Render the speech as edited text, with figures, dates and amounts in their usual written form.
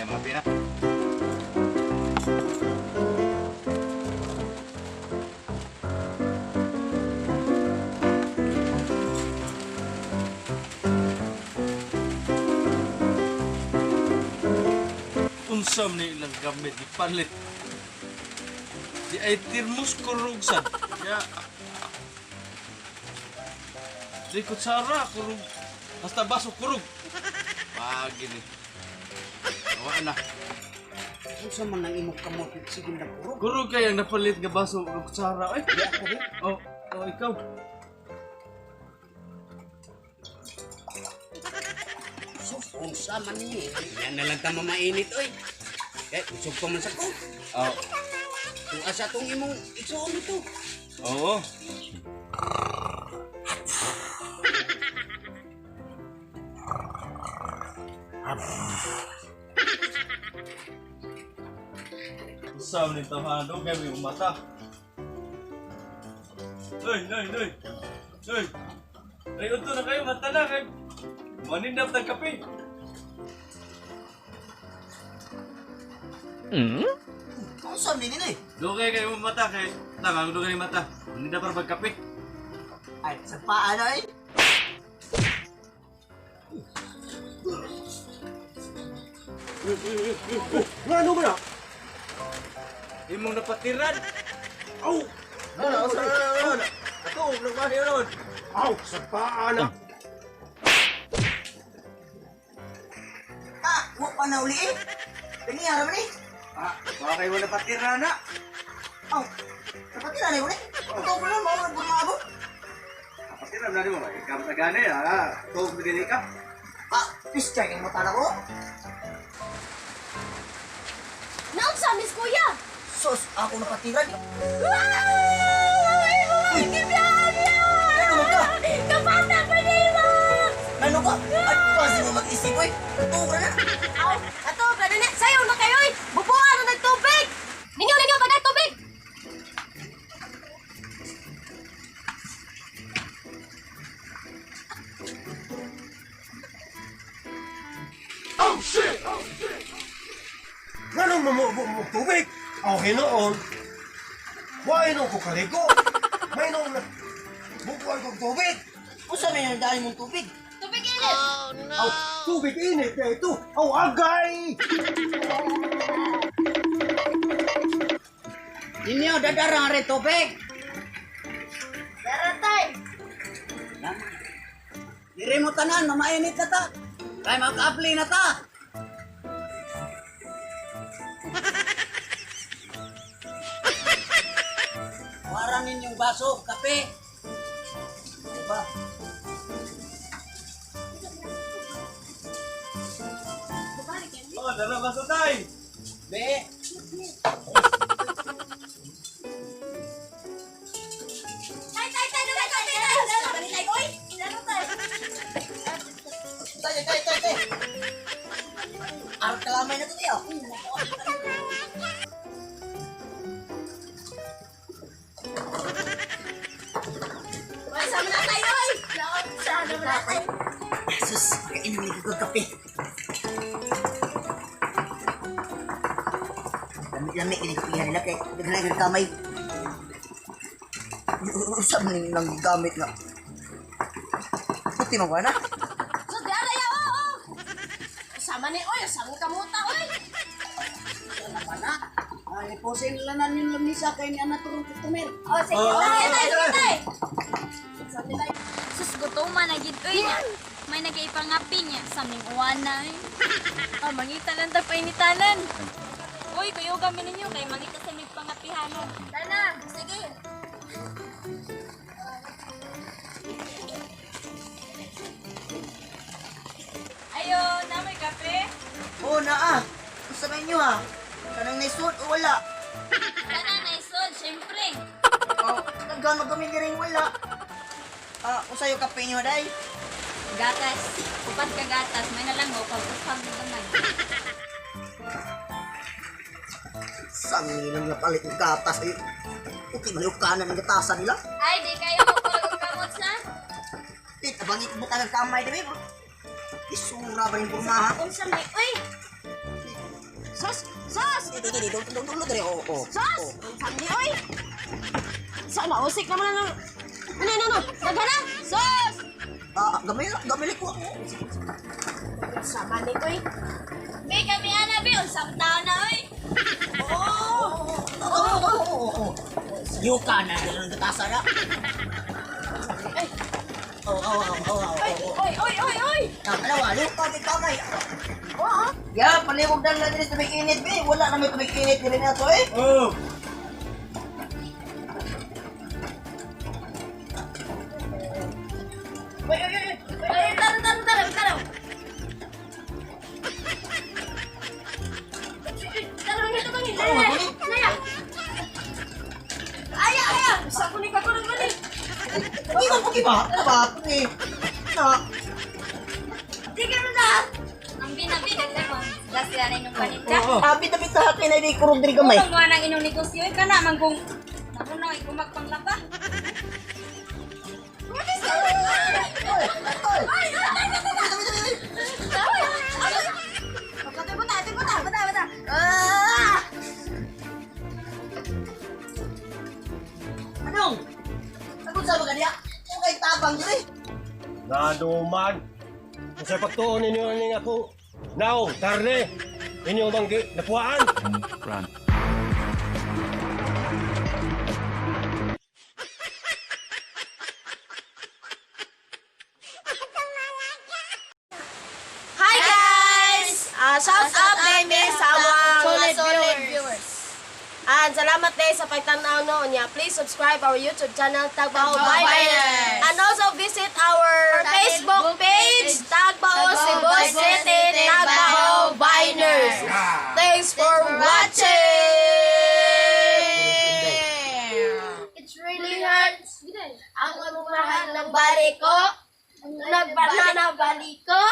Mayang gabi na. Unsam ni ilang gamit ipalit. Di ay tirmus kurugsan. Ya. Di kutsara kurug. Basta baso kurug. Pagi ni. Awa na. Kung sa man ang imong kamot, sige na puro. Kurug kay ang napalit nga baso ng kutsara. Ay, Di ako rin. oh, ikaw. So, kung sa man niya, yan na lang tama mainit, oy. Eh, usog pa man sa ko. Oh. Kung asa tong imong isuon ito. Oo. Usam ni Tahano kami umata. Ay. Ay, uto na kayo, mata na kay. Manindap ng kape. Kung sa man nila eh. Dugay kayo mata kay. Tangang dugay mata. Manindap para magkape. Ay, sa paano eh? Ano ba na? Imong napatiran. Aw! Ano? Ato, nagmahi ron. Aw! Sa paano? Huwag pa na uli eh. Piniyara mo eh. Baka kayo napatiran na. Aw! Kapatid na mo eh. Ito ko lang, mga bumabot. Napatiran na mo. Ikaw sa gani, ha? Ito, bigyan ka. Piscay yung mata na ko. Naunsa, Miss Kuya! Sus, ako napatiran. Ay, mga kibyanya! Ano ka? Kapata pa nila! Ano ka? At pasi mo mag-isip eh. Ito ka na. Aw, ato, gano'n na. Sayaw na kayo eh! Bubuan na nagtubig! Ninyo, ba nagtubig? Ganong mo tubig? Aw, hinoon. Why no ko kaligo? May noon na bukuan kong tubig. Kung saan yung dahil mong tubig? Tubig init! Aw, tubig init na ito. Aw, agay! Ninyo, dadarang rin tubig. Daratay! Diri mo tanan, mamainit na ta. Kaya mag-apply na ta. Waran ninyong baso, kape. Diba? Oh, dala baso tay. Be, Tay! Tay! Oy! Daratay! tay. Arap kalamay na to niyo. Oy, sama na tayo, oy! Sama na tayo! Sus, kainin ko kape. Lamig-lamig ini kapihan nila kay daghan ng kamay. Usap ning nang gamit nga. Puti mo ba na? So, di alay ako, oh! Sama ni, oy! Sama kamuta, oy! Wala pa na. Ay, posing lanan yung lamisa kay ni anak turong kutumir. Oh, sige, tay! Sus, gutuman na gid uy. May nagaipangapi niya sa aming uwana eh. Mangita lang ta painitanan. Uy, kuyo kami ninyo kay mangita sa aming pangapihanon. Tana, sige! Ayo, na may kape? Oo na ah. Sabihin nyo ha. Kanang naisod o wala. Tana na isod, syempre. Oh, nagano kami rin wala. Kung sa'yo kape nyo day. Gatas. Upat ka gatas, may nalangaw pag-upag mo naman. Sangin lang napalit ng gatas eh. Puti man yung kanan ng gatasan nila. Ay, di kayo magkulog kamot sa? Tita, bangit mo ka ng kamay din eh. Isura ba yung pumaha? Kung sa may, uy! Sus! Sus! Dili, dulo diri. Oh. Sus! Sandi, oy! Saan na? Usik naman na. Ano? Nagana! Sus! Gamay ko. Sama ni ko eh. Be, kami ana, be. Unsang taon na, oy. Oo. Yuka na lang katasa na. Oy! Nakalawa, yuka dito kay. Oo. Ya, palimog na lang din tubig init, be. Wala na may tubig init din na to, eh. Oh! Ay, taro. Taro nito kami. Naya. Aya. Sa kuning ka kuning mali. Hindi mo po kiba. Aba, eh. Na. Tigil mo na. Ang binabi, naglaman. Gas yan inyong paninda. Abit sa akin ay di kurong diri gamay. Kung mga nang inyong negosyo, ka naman kung nakunaw, kumagpangla pa. Bata. Ah! Anong? Ako sa mga niya. Yung kay tabang diri. Nanuman. Kung sa pagtuon ninyo ning ako, naong, karne, inyo bang napuaan? Hi guys! Shout out din sa mga solid viewers. salamat din sa pagtanaw no niya. Please subscribe our YouTube channel Tagbaho Tagbaho Biners. Biners. And also visit our Facebook page Tagbaho Cebu City Tagbaho Biners. Thanks for watching! It's really hurts. Ang mahal ng balik ko. Nagbanana balik ko.